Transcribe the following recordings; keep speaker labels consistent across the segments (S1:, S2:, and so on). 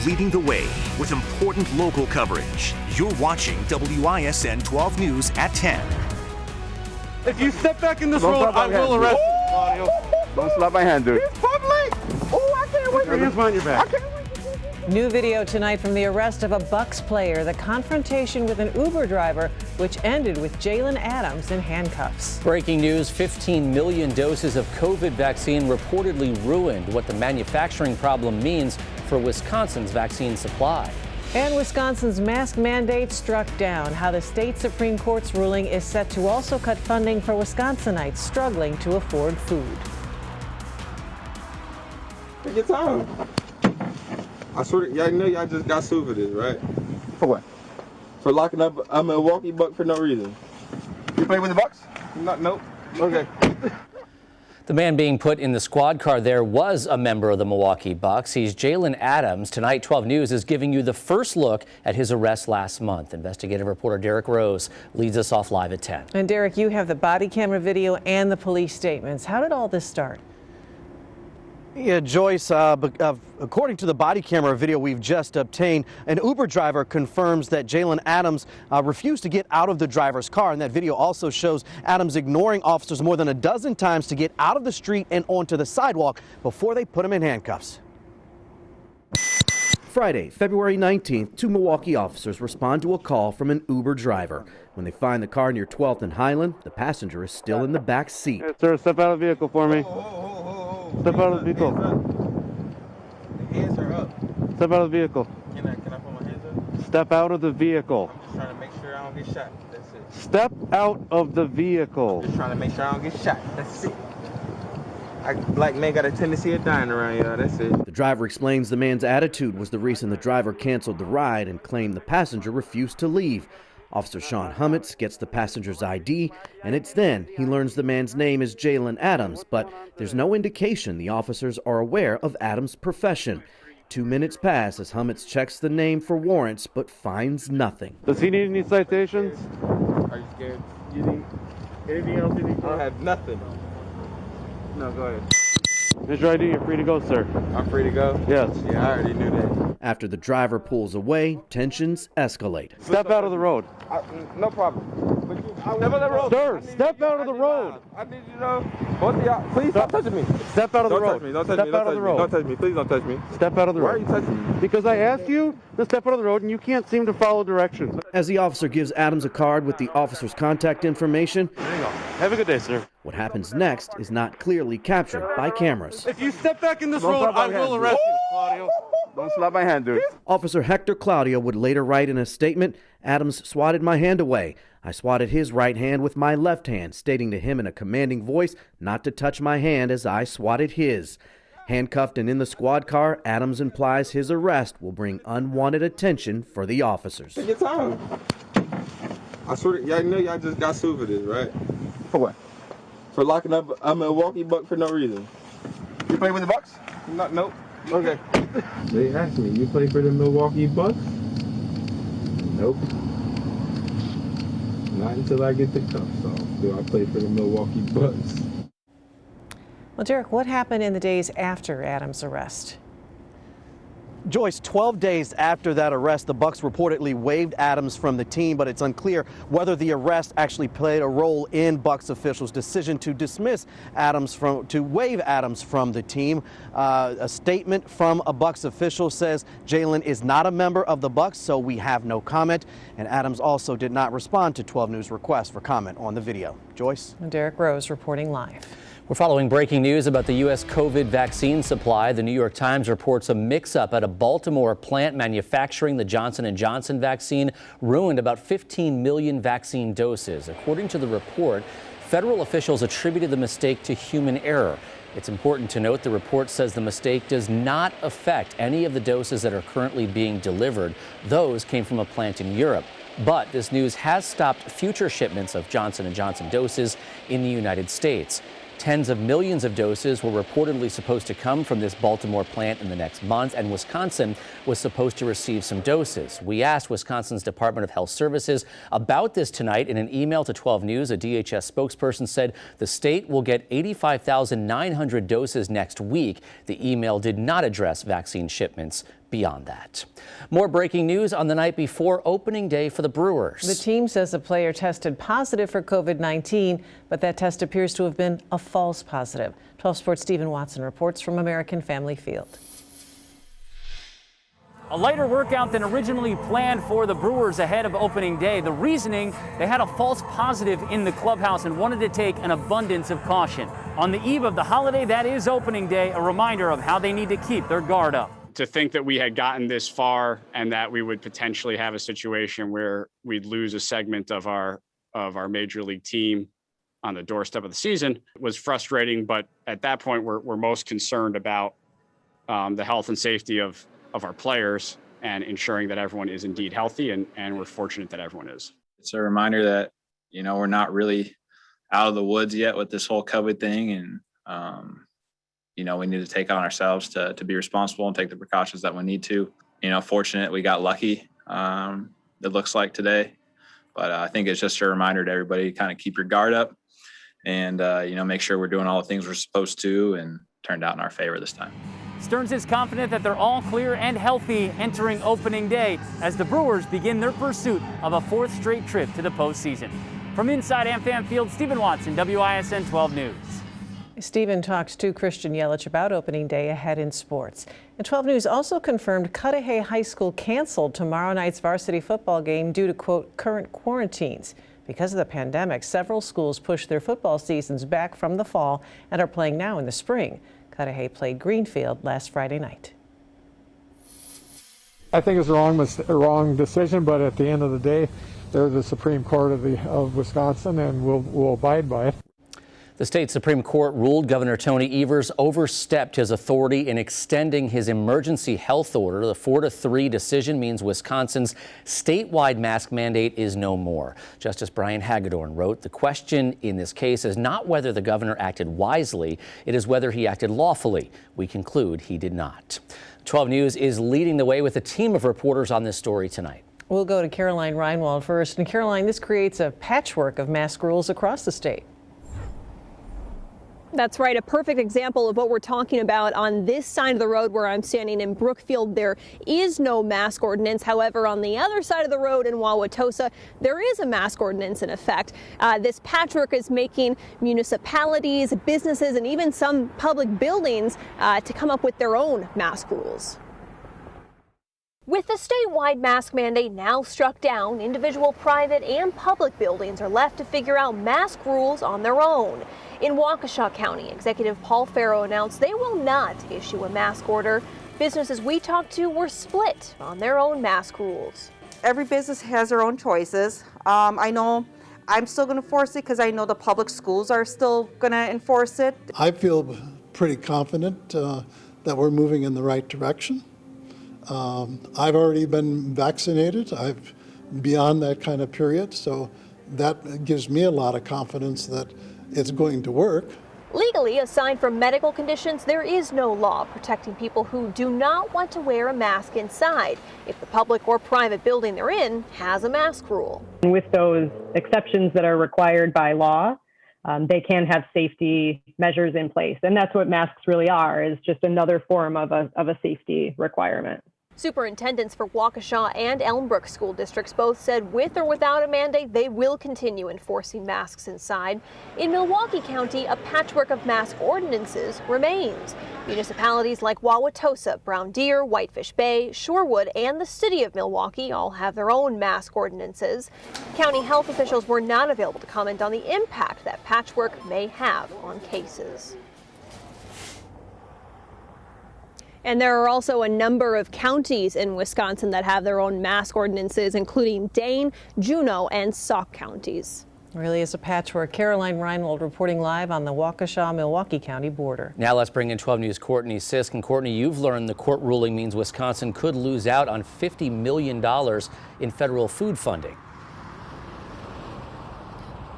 S1: leading the way with important local coverage. You're watching WISN 12 News at 10.
S2: If you step back in this road, I will arrest you, Claudio.
S3: Don't slap my hand, dude.
S2: It's public! Oh, I can't wait. Your hands behind your back.
S4: New video tonight from the arrest of a Bucks player, the confrontation with an Uber driver, which ended with Jalen Adams in handcuffs.
S5: Breaking news, 15 million doses of COVID vaccine reportedly ruined. What the manufacturing problem means for Wisconsin's vaccine supply.
S4: And Wisconsin's mask mandate struck down. How the state Supreme Court's ruling is set to also cut funding for Wisconsinites struggling to afford food.
S6: Take your time. I swear, y'all know y'all just got sued for this, right?
S3: For what?
S6: For locking up a Milwaukee Buck for no reason.
S3: You play with the Bucks?
S6: Nope. Okay.
S5: The man being put in the squad car there was a member of the Milwaukee Bucks. He's Jalen Adams. Tonight, 12 News is giving you the first look at his arrest last month. Investigative reporter Derek Rose leads us off live at 10.
S4: And Derek, you have the body camera video and the police statements. How did all this start?
S7: Yeah, Joyce, according to the body camera video we've just obtained, an Uber driver confirms that Jalen Adams refused to get out of the driver's car. And that video also shows Adams ignoring officers more than a dozen times to get out of the street and onto the sidewalk before they put him in handcuffs.
S8: Friday, February 19th, two Milwaukee officers respond to a call from an Uber driver. When they find the car near 12th and Highland, the passenger is still in the back seat.
S2: Yes, sir, step out of the vehicle for me. Step out of the vehicle.
S6: The hands are up.
S2: Step out of the vehicle.
S6: Can I put my hands up?
S2: Step out of the vehicle.
S6: I'm just trying to make sure I don't get shot. That's it.
S2: Step out of the vehicle.
S6: Just trying to make sure I don't get shot. That's it. Black men got a tendency of dying around y'all. That's it.
S8: The driver explains the man's attitude was the reason the driver canceled the ride and claimed the passenger refused to leave. Officer Sean Hummitz gets the passenger's ID, and it's then he learns the man's name is Jalen Adams, but there's no indication the officers are aware of Adams' profession. 2 minutes pass as Hummitz checks the name for warrants, but finds nothing.
S2: Does he need any citations?
S6: Are you scared?
S2: You need anything else you need?
S6: I don't have nothing. No, go ahead.
S2: Here's your ID. You're free to go, sir.
S6: I'm free to go?
S2: Yes.
S6: Yeah, I already knew that.
S8: After the driver pulls away, tensions escalate.
S2: Step out of the road.
S6: No problem. Step out of the road.
S2: Sir, step out of the road.
S6: I need you to know. Both of y'all, please stop touching me.
S2: Step out of the road.
S6: Don't touch me. Don't touch me.
S2: Step out of the road.
S6: Don't touch me. Please don't touch me.
S2: Step out of the road.
S6: Why are you touching me?
S2: Because I asked you to step out of the road and you can't seem to follow directions.
S8: As the officer gives Adams a card with the officer's contact information,
S2: There you go. Have a good day, sir.
S8: what happens next is not clearly captured by cameras.
S2: If you step back in this
S3: Don't
S2: road,
S3: slap my
S2: I will
S3: hand,
S2: arrest you, Claudio.
S3: Don't slap my hand, dude.
S8: Officer Hector Claudio would later write in a statement, Adams swatted my hand away. I swatted his right hand with my left hand, stating to him in a commanding voice not to touch my hand as I swatted his. Handcuffed and in the squad car, Adams implies his arrest will bring unwanted attention for the officers.
S6: Take your time. I swear, y'all know y'all just got sued for this, right?
S3: For what?
S6: For locking up a Milwaukee Buck for no reason.
S3: You play with the Bucks?
S6: Nope. Okay. They asked me, you play for the Milwaukee Bucks? Nope. Not until I get the cuffs off do I play for the Milwaukee Bucks.
S4: Well, Derek, what happened in the days after Adams' arrest?
S7: Joyce, 12 days after that arrest, the Bucks reportedly waived Adams from the team, but it's unclear whether the arrest actually played a role in Bucks officials' decision to waive Adams from the team. A statement from a Bucks official says Jalen is not a member of the Bucks, so we have no comment. And Adams also did not respond to 12 News' request for comment on the video. Joyce?
S4: And Derek Rose reporting live.
S5: We're following breaking news about the U.S. COVID vaccine supply. The New York Times reports a mix-up at a Baltimore plant manufacturing the Johnson & Johnson vaccine ruined about 15 million vaccine doses. According to the report, federal officials attributed the mistake to human error. It's important to note the report says the mistake does not affect any of the doses that are currently being delivered. Those came from a plant in Europe. But this news has stopped future shipments of Johnson & Johnson doses in the United States. Tens of millions of doses were reportedly supposed to come from this Baltimore plant in the next month, and Wisconsin was supposed to receive some doses. We asked Wisconsin's Department of Health Services about this tonight in an email to 12 News. A DHS spokesperson said the state will get 85,900 doses next week. The email did not address vaccine shipments beyond that. More breaking news on the night before opening day for the Brewers.
S4: The team says a player tested positive for COVID-19, but that test appears to have been a false positive. 12 Sports' Stephen Watson reports from American Family Field.
S9: A lighter workout than originally planned for the Brewers ahead of opening day. The reasoning, they had a false positive in the clubhouse and wanted to take an abundance of caution. On the eve of the holiday that is opening day, a reminder of how they need to keep their guard up.
S10: To think that we had gotten this far and that we would potentially have a situation where we'd lose a segment of our major league team on the doorstep of the season was frustrating. But at that point, we're most concerned about the health and safety of our players and ensuring that everyone is indeed healthy, and we're fortunate that everyone is.
S11: It's a reminder that, we're not really out of the woods yet with this whole COVID thing, and we need to take on ourselves to be responsible and take the precautions that we need to. Fortunate we got lucky, it looks like today, but I think it's just a reminder to everybody, kind of keep your guard up and make sure we're doing all the things we're supposed to, and turned out in our favor this time.
S9: Stearns is confident that they're all clear and healthy entering opening day as the Brewers begin their pursuit of a fourth straight trip to the postseason. From inside AmFam Field, Stephen Watson, WISN 12 News.
S4: Stephen talked to Christian Yelich about opening day ahead in sports. And 12 News also confirmed Cudahy High School canceled tomorrow night's varsity football game due to, quote, current quarantines. Because of the pandemic, several schools pushed their football seasons back from the fall and are playing now in the spring. Cudahy played Greenfield last Friday night.
S12: I think it's a wrong decision, but at the end of the day, they're the Supreme Court of Wisconsin, and we'll abide by it.
S5: The state Supreme Court ruled Governor Tony Evers overstepped his authority in extending his emergency health order. The 4-3 decision means Wisconsin's statewide mask mandate is no more. Justice Brian Hagedorn wrote, "The question in this case is not whether the governor acted wisely, it is whether he acted lawfully. We conclude he did not." 12 News is leading the way with a team of reporters on this story tonight.
S4: We'll go to Caroline Reinwald first. And Caroline, this creates a patchwork of mask rules across the state.
S13: That's right. A perfect example of what we're talking about on this side of the road where I'm standing in Brookfield. There is no mask ordinance. However, on the other side of the road in Wauwatosa, there is a mask ordinance in effect. This patchwork is making municipalities, businesses, and even some public buildings to come up with their own mask rules. With the statewide mask mandate now struck down, individual private and public buildings are left to figure out mask rules on their own. In Waukesha County, Executive Paul Farrow announced they will not issue a mask order. Businesses we talked to were split on their own mask rules.
S14: Every business has their own choices. I know I'm still going to enforce it because I know the public schools are still going to enforce it.
S15: I feel pretty confident that we're moving in the right direction. I've already been vaccinated. I'm beyond that kind of period, so that gives me a lot of confidence that it's going to work.
S13: Legally, aside from medical conditions, there is no law protecting people who do not want to wear a mask inside if the public or private building they're in has a mask rule.
S16: With those exceptions that are required by law, they can have safety measures in place. And that's what masks really are, is just another form of a safety requirement.
S13: Superintendents for Waukesha and Elmbrook school districts both said with or without a mandate, they will continue enforcing masks inside. In Milwaukee County, a patchwork of mask ordinances remains. Municipalities like Wauwatosa, Brown Deer, Whitefish Bay, Shorewood, and the city of Milwaukee all have their own mask ordinances. County health officials were not available to comment on the impact that patchwork may have on cases. And there are also a number of counties in Wisconsin that have their own mask ordinances, including Dane, Juneau, and Sauk counties.
S4: It really is a patchwork. Caroline Reinwald reporting live on the Waukesha-Milwaukee County border.
S5: Now let's bring in 12 News' Courtney Sisk. And Courtney, you've learned the court ruling means Wisconsin could lose out on $50 million in federal food funding.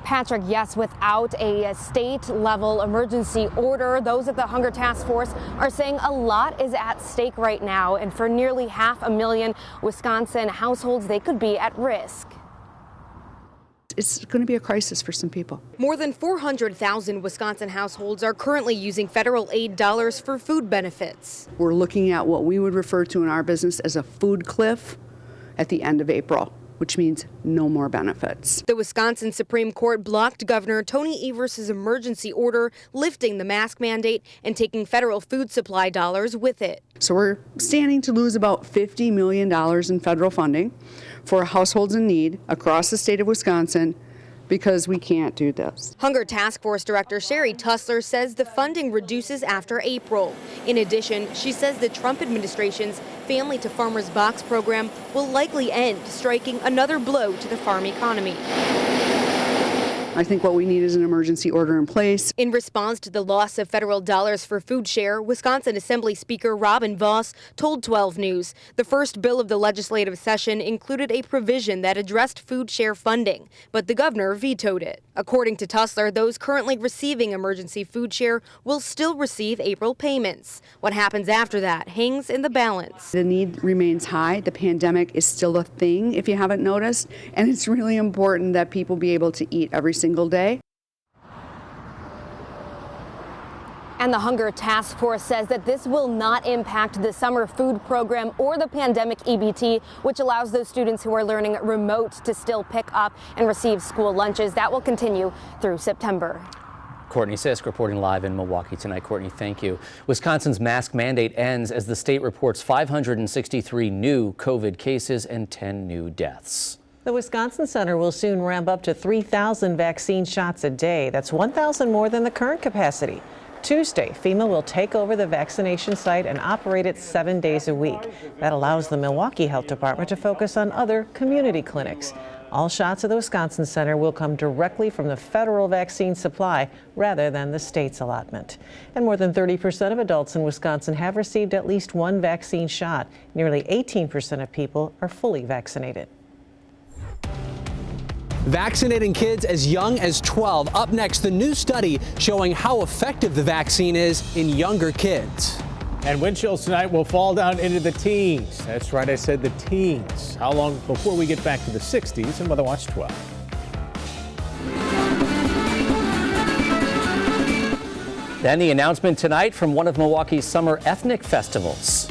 S17: Patrick, yes, without a state-level emergency order, those at the Hunger Task Force are saying a lot is at stake right now, and for nearly 500,000 Wisconsin households, they could be at risk.
S18: it's going to be a crisis for some people.
S17: More than 400,000 Wisconsin households are currently using federal aid dollars for food benefits.
S18: We're looking at what we would refer to in our business as a food cliff at the end of April, which means no more benefits.
S17: The Wisconsin Supreme Court blocked Governor Tony Evers' emergency order, lifting the mask mandate and taking federal food supply dollars with it.
S18: So we're standing to lose about $50 million in federal funding for households in need across the state of Wisconsin because we can't do this.
S17: Hunger Task Force Director Sherry Tussler says the funding reduces after April. In addition, she says the Trump administration's Family to Farmers Box program will likely end, striking another blow to the farm economy.
S18: I think what we need is an emergency order in place.
S17: In response to the loss of federal dollars for food share, Wisconsin Assembly Speaker Robin Voss told 12 News the first bill of the legislative session included a provision that addressed food share funding, but the governor vetoed it. According to Tussler, those currently receiving emergency food share will still receive April payments. What happens after that hangs in the balance.
S18: The need remains high. The pandemic is still a thing, if you haven't noticed, and it's really important that people be able to eat every single day.
S17: And the Hunger Task Force says that this will not impact the summer food program or the pandemic EBT, which allows those students who are learning remote to still pick up and receive school lunches. That will continue through September.
S5: Courtney Sisk reporting live in Milwaukee tonight. Courtney, thank you. Wisconsin's mask mandate ends as the state reports 563 new COVID cases and 10 new deaths.
S4: The Wisconsin Center will soon ramp up to 3,000 vaccine shots a day. That's 1,000 more than the current capacity. Tuesday, FEMA will take over the vaccination site and operate it 7 days a week. That allows the Milwaukee Health Department to focus on other community clinics. All shots at the Wisconsin Center will come directly from the federal vaccine supply rather than the state's allotment. And more than 30% of adults in Wisconsin have received at least one vaccine shot. Nearly 18% of people are fully vaccinated.
S19: Vaccinating kids as young as 12. Up next, the new study showing how effective the vaccine is in younger kids.
S20: And wind chills tonight will fall down into the teens. That's right, I said the teens. How long before we get back to the 60s and Weather Watch 12?
S5: Then the announcement tonight from one of Milwaukee's summer ethnic festivals.